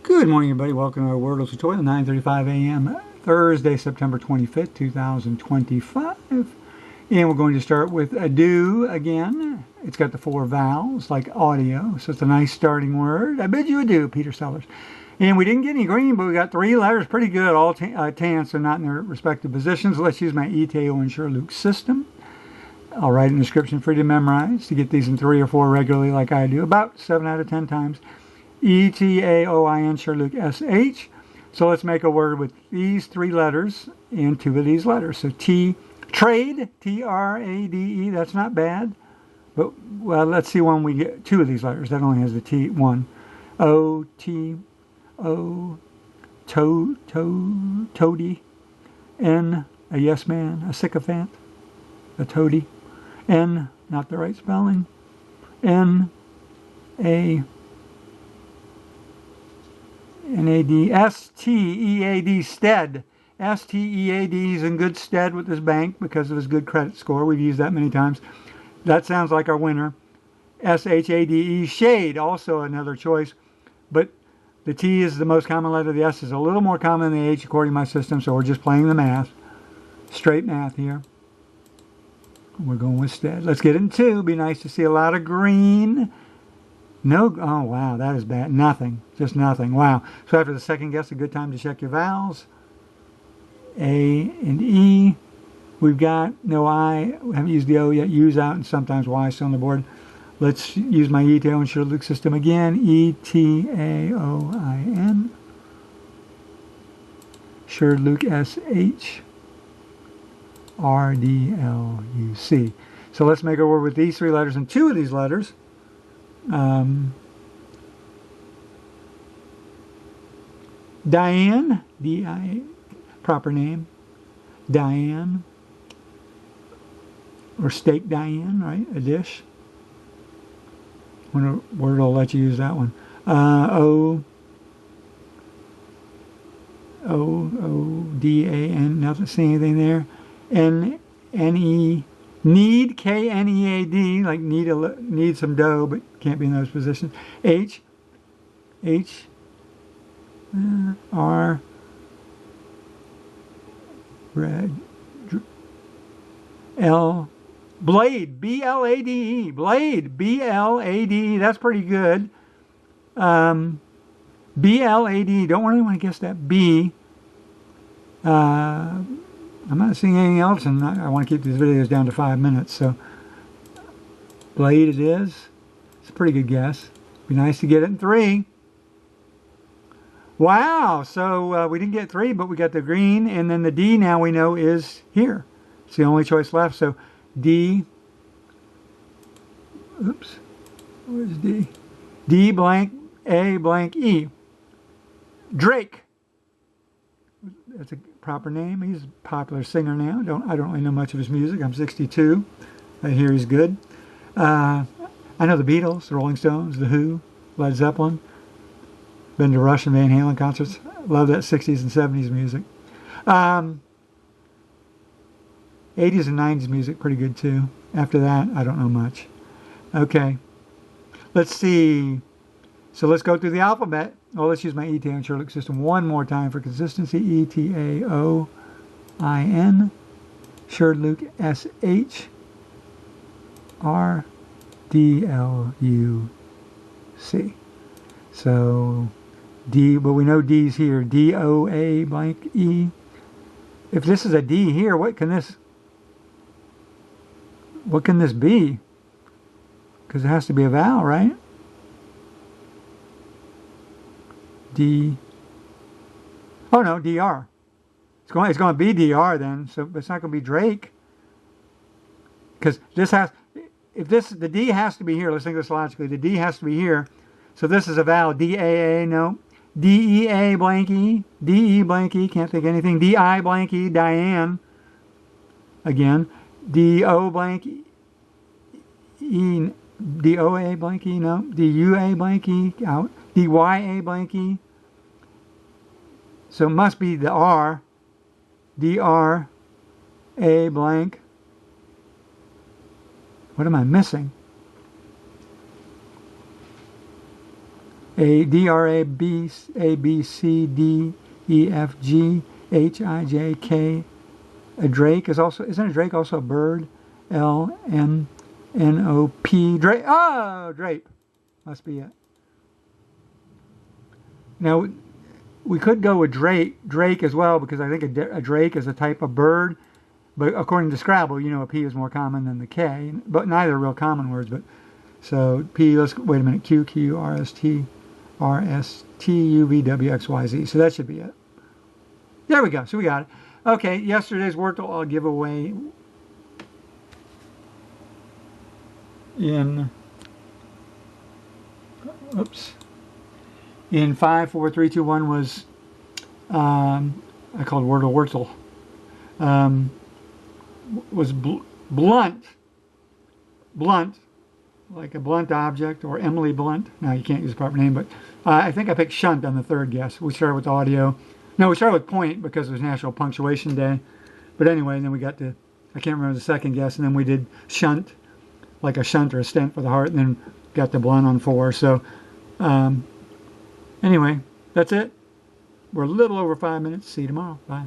Good morning, everybody. Welcome to our Wordle tutorial, 9:35 a.m. Thursday, September 25th, 2025. And we're going to start with a do again. It's got the 4 vowels, like audio, so it's a nice starting word. I bid you adieu, Peter Sellers. And we didn't get any green, but we got 3 letters, pretty good. All tan, so not in their respective positions. Let's use my ETAOIN SHRDLUC system. I'll write an description for you to memorize to get these in 3 or 4 regularly like I do, about 7 out of 10 times. ETAOIN SHRDLUC SH. So let's make a word with these 3 letters and 2 of these letters. So trade, T-R-A-D-E, that's not bad. But, well, let's see when we get 2 of these letters. That only has the T, 1. O-T-O, toady. N, a yes man, a sycophant, a toady. N, not the right spelling. N-A-D, S-T-E-A-D, stead. S-T-E-A-D, he's in good stead with this bank because of his good credit score. We've used that many times. That sounds like our winner. S-H-A-D-E, shade, also another choice. But the T is the most common letter. The S is a little more common than the H according to my system, so we're just playing the math. Straight math here. We're going with stead. Let's get into 2. Be nice to see a lot of green. No, oh wow, that is bad. Nothing, just nothing. Wow. So after the second guess, a good time to check your vowels. A and E. We've got no I. We haven't used the O yet. U's out and sometimes Y still on the board. Let's use my ETAOIN SHRDLUC system again. ETAOIN SHRDLUC SH RDLUC. So let's make a word with these 3 letters and 2 of these letters. Diane, D-I, proper name, Diane, or steak Diane, right? A dish. What word will let you use that one? O-D-A-N, nothing, see anything there. N-E, need, K-N-E-A-D, like need some dough, but can't be in those positions. H, R, red, L, blade, B-L-A-D-E, blade, B-L-A-D-E, that's pretty good. B-L-A-D, don't really want to guess that B. I'm not seeing anything else, and I want to keep these videos down to 5 minutes, so blade it is. It's a pretty good guess. Be nice to get it in 3. Wow, so we didn't get 3, but we got the green, and then the D now we know is here. It's the only choice left, so D, oops, where's D? D blank A blank E. Drake. That's a proper name. He's a popular singer now. I don't really know much of his music. I'm 62. I hear he's good. I know the Beatles, the Rolling Stones, the Who, Led Zeppelin. Been to Rush and Van Halen concerts. Love that 60s and 70s music. 80s and 90s music, pretty good too. After that, I don't know much. Okay. Let's see. So let's go through the alphabet. Well, let's use my ETAOIN SHRDLUC system one more time for consistency. ETAOIN SHRDLUC SH RDLUC. So D, but we know D's here. D-O-A blank E. If this is a D here, what can this be? Because it has to be a vowel, right? D. Oh no, DR. It's going to be DR then. So it's not going to be Drake. Because this has, the D has to be here. Let's think this logically. The D has to be here. So this is a vowel. D-A-A, no. D-E-A blank E. D-E blank E, can't think of anything. D-I blank E, Diane. Again. D-O blank E. D-O-A blank E, no. D-U-A blank E, out. D-Y-A blank E. So it must be the R. D-R-A blank. What am I missing? A D R A B A B C D E F G H I J K. A drake is also, isn't a drake also a bird? L M N O P. Drake. Oh, drape. Must be it. Now, we could go with drake as well, because I think a drake is a type of bird. But according to Scrabble, you know, a P is more common than the K. But neither are real common words. But so P. Let's wait a minute. Q Q R S T U V W X Y Z. So that should be it. There we go. So we got it. Okay. Yesterday's Wordle I'll give away in. Oops. In 5, 4, 3, 2, 1 was, I called Wordle. Was blunt, like a blunt object, or Emily Blunt. Now you can't use the proper name, but I think I picked shunt on the third guess. We started with audio. No, we started with point because it was National Punctuation Day. But anyway, then we got to, I can't remember the second guess, and then we did shunt, like a shunt or a stent for the heart, and then got the blunt on 4. So, anyway, that's it. We're a little over 5 minutes. See you tomorrow. Bye.